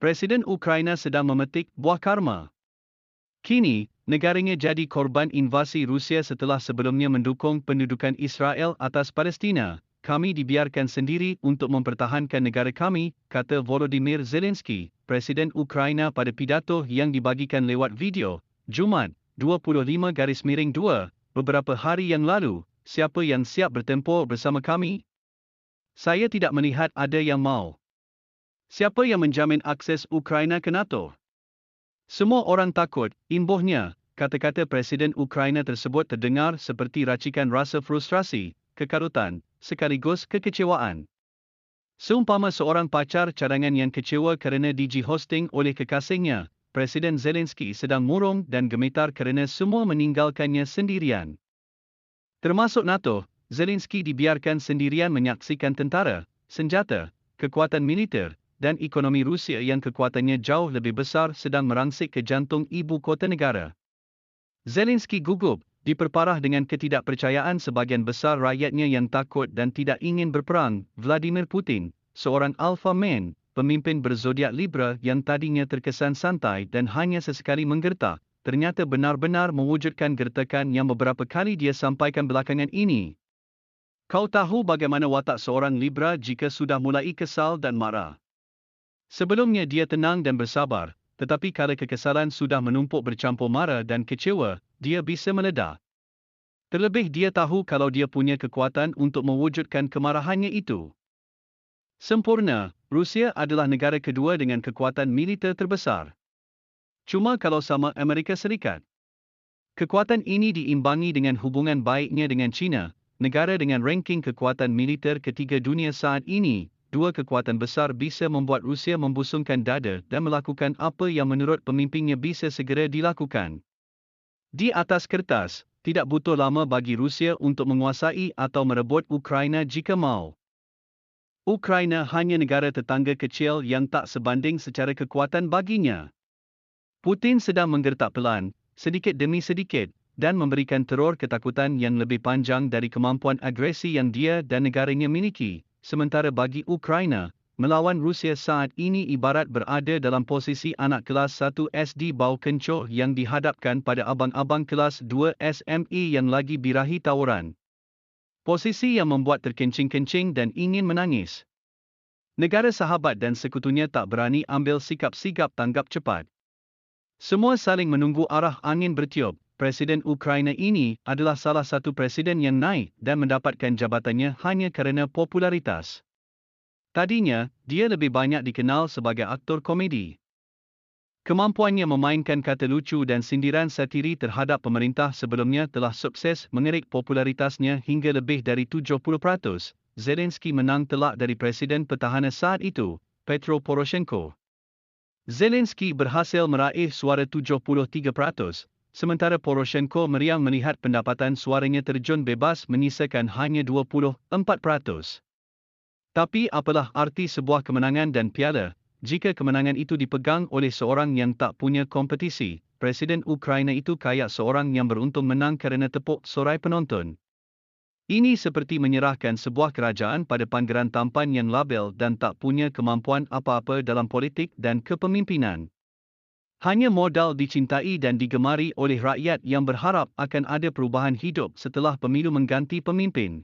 Presiden Ukraina sedang memetik buah karma. Kini, negaranya jadi korban invasi Rusia setelah sebelumnya mendukung pendudukan Israel atas Palestina. Kami dibiarkan sendiri untuk mempertahankan negara kami, kata Volodymyr Zelensky, Presiden Ukraina pada pidato yang dibagikan lewat video, Jumaat, 25-2, beberapa hari yang lalu. Siapa yang siap bertempur bersama kami? Saya tidak melihat ada yang mau. Siapa yang menjamin akses Ukraina ke NATO? Semua orang takut, imbuhnya. Kata-kata Presiden Ukraina tersebut terdengar seperti racikan rasa frustrasi, kekarutan, sekaligus kekecewaan. Seumpama seorang pacar cadangan yang kecewa kerana hosting oleh kekasihnya, Presiden Zelensky sedang murung dan gemetar kerana semua meninggalkannya sendirian. Termasuk NATO, Zelensky dibiarkan sendirian menyaksikan tentara, senjata, kekuatan militer, dan ekonomi Rusia yang kekuatannya jauh lebih besar sedang merangsek ke jantung ibu kota negara. Zelensky gugup, diperparah dengan ketidakpercayaan sebagian besar rakyatnya yang takut dan tidak ingin berperang. Vladimir Putin, seorang alpha man, pemimpin berzodiak Libra yang tadinya terkesan santai dan hanya sesekali menggertak, ternyata benar-benar mewujudkan gertakan yang beberapa kali dia sampaikan belakangan ini. Kau tahu bagaimana watak seorang Libra jika sudah mulai kesal dan marah. Sebelumnya dia tenang dan bersabar, tetapi kalau kekesalan sudah menumpuk bercampur marah dan kecewa, dia bisa meledak. Terlebih dia tahu kalau dia punya kekuatan untuk mewujudkan kemarahannya itu. Sempurna, Rusia adalah negara kedua dengan kekuatan militer terbesar. Cuma kalau sama Amerika Serikat. Kekuatan ini diimbangi dengan hubungan baiknya dengan China, negara dengan ranking kekuatan militer ketiga dunia saat ini. Dua kekuatan besar bisa membuat Rusia membusungkan dada dan melakukan apa yang menurut pemimpinnya bisa segera dilakukan. Di atas kertas, tidak butuh lama bagi Rusia untuk menguasai atau merebut Ukraina jika mau. Ukraina hanya negara tetangga kecil yang tak sebanding secara kekuatan baginya. Putin sedang menggertak pelan, sedikit demi sedikit, dan memberikan teror ketakutan yang lebih panjang dari kemampuan agresi yang dia dan negaranya miliki. Sementara bagi Ukraina, melawan Rusia saat ini ibarat berada dalam posisi anak kelas 1 SD bau kencur yang dihadapkan pada abang-abang kelas 2 SME yang lagi birahi tawuran. Posisi yang membuat terkencing-kencing dan ingin menangis. Negara sahabat dan sekutunya tak berani ambil sikap sigap tanggap cepat. Semua saling menunggu arah angin bertiup. Presiden Ukraina ini adalah salah satu presiden yang naik dan mendapatkan jabatannya hanya kerana popularitas. Tadinya, dia lebih banyak dikenal sebagai aktor komedi. Kemampuannya memainkan kata lucu dan sindiran satiri terhadap pemerintah sebelumnya telah sukses mengerik popularitasnya hingga lebih dari 70%. Zelensky menang telak dari Presiden Petahana saat itu, Petro Poroshenko. Zelensky berhasil meraih suara 73%. Sementara Poroshenko meriang melihat pendapatan suaranya terjun bebas menyisakan hanya 24%. Tapi apalah arti sebuah kemenangan dan piala, jika kemenangan itu dipegang oleh seorang yang tak punya kompetisi? Presiden Ukraina itu kayak seorang yang beruntung menang kerana tepuk sorai penonton. Ini seperti menyerahkan sebuah kerajaan pada pangeran tampan yang labil dan tak punya kemampuan apa-apa dalam politik dan kepemimpinan. Hanya modal dicintai dan digemari oleh rakyat yang berharap akan ada perubahan hidup setelah pemilu mengganti pemimpin.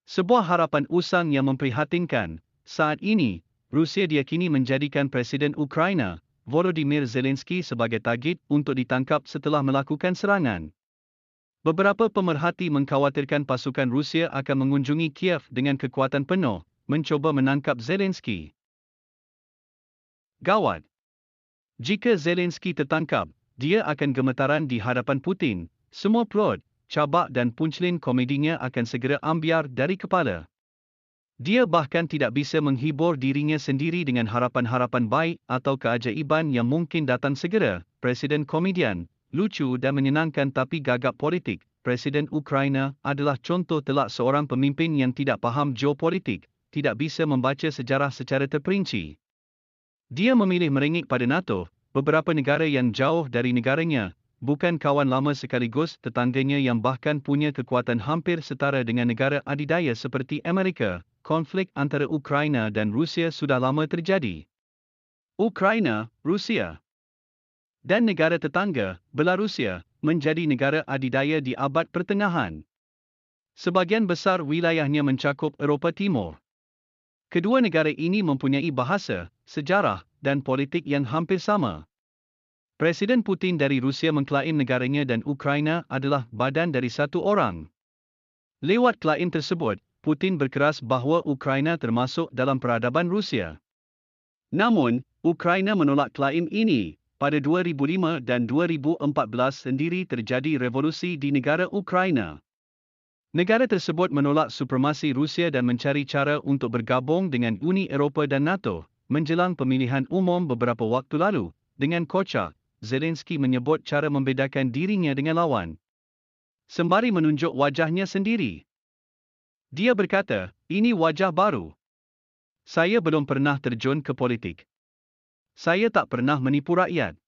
Sebuah harapan usang yang memprihatinkan. Saat ini, Rusia diyakini menjadikan Presiden Ukraina, Volodymyr Zelensky sebagai target untuk ditangkap setelah melakukan serangan. Beberapa pemerhati mengkhawatirkan pasukan Rusia akan mengunjungi Kiev dengan kekuatan penuh, mencoba menangkap Zelensky. Gawat! Jika Zelensky tertangkap, dia akan gemetaran di hadapan Putin. Semua plot, cabak dan punchline komedinya akan segera ambiar dari kepala. Dia bahkan tidak bisa menghibur dirinya sendiri dengan harapan-harapan baik atau keajaiban yang mungkin datang segera. Presiden komedian, lucu dan menyenangkan tapi gagap politik. Presiden Ukraina adalah contoh telak seorang pemimpin yang tidak paham geopolitik, tidak bisa membaca sejarah secara terperinci. Dia memilih merengek pada NATO, beberapa negara yang jauh dari negaranya, bukan kawan lama sekaligus tetangganya yang bahkan punya kekuatan hampir setara dengan negara adidaya seperti Amerika. Konflik antara Ukraina dan Rusia sudah lama terjadi. Ukraina, Rusia dan negara tetangga, Belarusia, menjadi negara adidaya di abad pertengahan. Sebahagian besar wilayahnya mencakup Eropah Timur. Kedua negara ini mempunyai bahasa, sejarah, dan politik yang hampir sama. Presiden Putin dari Rusia mengklaim negaranya dan Ukraina adalah badan dari satu orang. Lewat klaim tersebut, Putin berkeras bahawa Ukraina termasuk dalam peradaban Rusia. Namun, Ukraina menolak klaim ini. Pada 2005 dan 2014 sendiri terjadi revolusi di negara Ukraina. Negara tersebut menolak supremasi Rusia dan mencari cara untuk bergabung dengan Uni Eropah dan NATO. Menjelang pemilihan umum beberapa waktu lalu, dengan kocak, Zelensky menyebut cara membedakan dirinya dengan lawan, sembari menunjuk wajahnya sendiri. Dia berkata, "Ini wajah baru. Saya belum pernah terjun ke politik. Saya tak pernah menipu rakyat.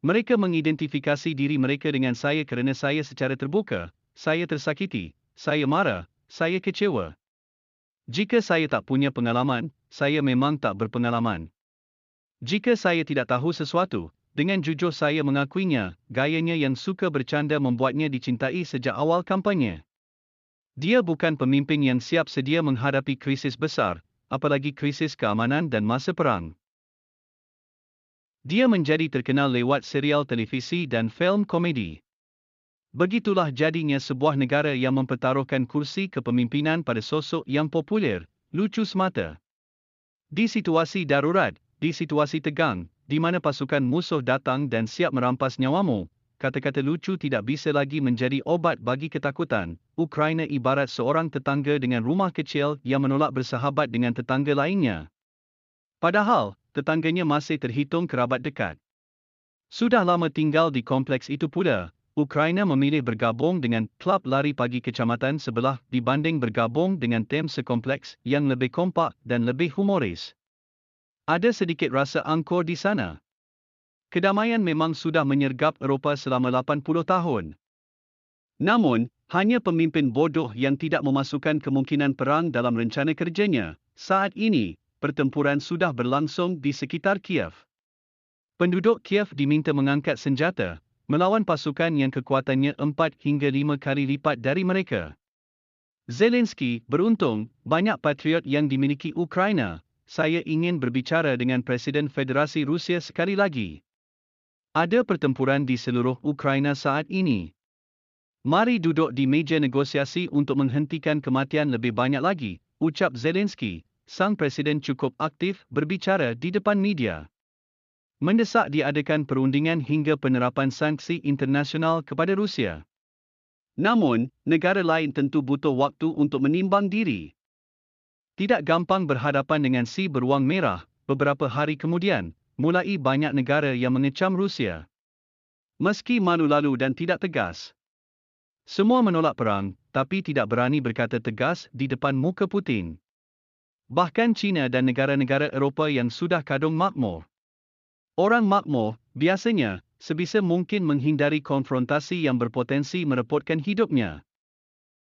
Mereka mengidentifikasi diri mereka dengan saya kerana saya secara terbuka, saya tersakiti, saya marah, saya kecewa. Jika saya tak punya pengalaman, saya memang tak berpengalaman. Jika saya tidak tahu sesuatu, dengan jujur saya mengakuinya." Gayanya yang suka bercanda membuatnya dicintai sejak awal kampanye. Dia bukan pemimpin yang siap sedia menghadapi krisis besar, apalagi krisis keamanan dan masa perang. Dia menjadi terkenal lewat serial televisi dan filem komedi. Begitulah jadinya sebuah negara yang mempertaruhkan kursi kepemimpinan pada sosok yang popular, lucu semata. Di situasi darurat, di situasi tegang, di mana pasukan musuh datang dan siap merampas nyawamu, kata-kata lucu tidak bisa lagi menjadi obat bagi ketakutan. Ukraina ibarat seorang tetangga dengan rumah kecil yang menolak bersahabat dengan tetangga lainnya. Padahal, tetangganya masih terhitung kerabat dekat. Sudah lama tinggal di kompleks itu pula, Ukraina memilih bergabung dengan klub lari pagi kecamatan sebelah dibanding bergabung dengan tim sekompleks yang lebih kompak dan lebih humoris. Ada sedikit rasa angkur di sana. Kedamaian memang sudah menyergap Eropah selama 80 tahun. Namun, hanya pemimpin bodoh yang tidak memasukkan kemungkinan perang dalam rencana kerjanya. Saat ini, pertempuran sudah berlangsung di sekitar Kiev. Penduduk Kiev diminta mengangkat senjata, melawan pasukan yang kekuatannya 4 hingga 5 kali lipat dari mereka. Zelensky, beruntung, banyak patriot yang dimiliki Ukraina. Saya ingin berbicara dengan Presiden Federasi Rusia sekali lagi. Ada pertempuran di seluruh Ukraina saat ini. Mari duduk di meja negosiasi untuk menghentikan kematian lebih banyak lagi, ucap Zelensky. Sang presiden cukup aktif berbicara di depan media. Mendesak diadakan perundingan hingga penerapan sanksi internasional kepada Rusia. Namun, negara lain tentu butuh waktu untuk menimbang diri. Tidak gampang berhadapan dengan si beruang merah. Beberapa hari kemudian, mulai banyak negara yang mengecam Rusia. Meski malu lalu dan tidak tegas. Semua menolak perang, tapi tidak berani berkata tegas di depan muka Putin. Bahkan China dan negara-negara Eropah yang sudah kadung makmur. Orang makmur, biasanya, sebisa mungkin menghindari konfrontasi yang berpotensi merepotkan hidupnya.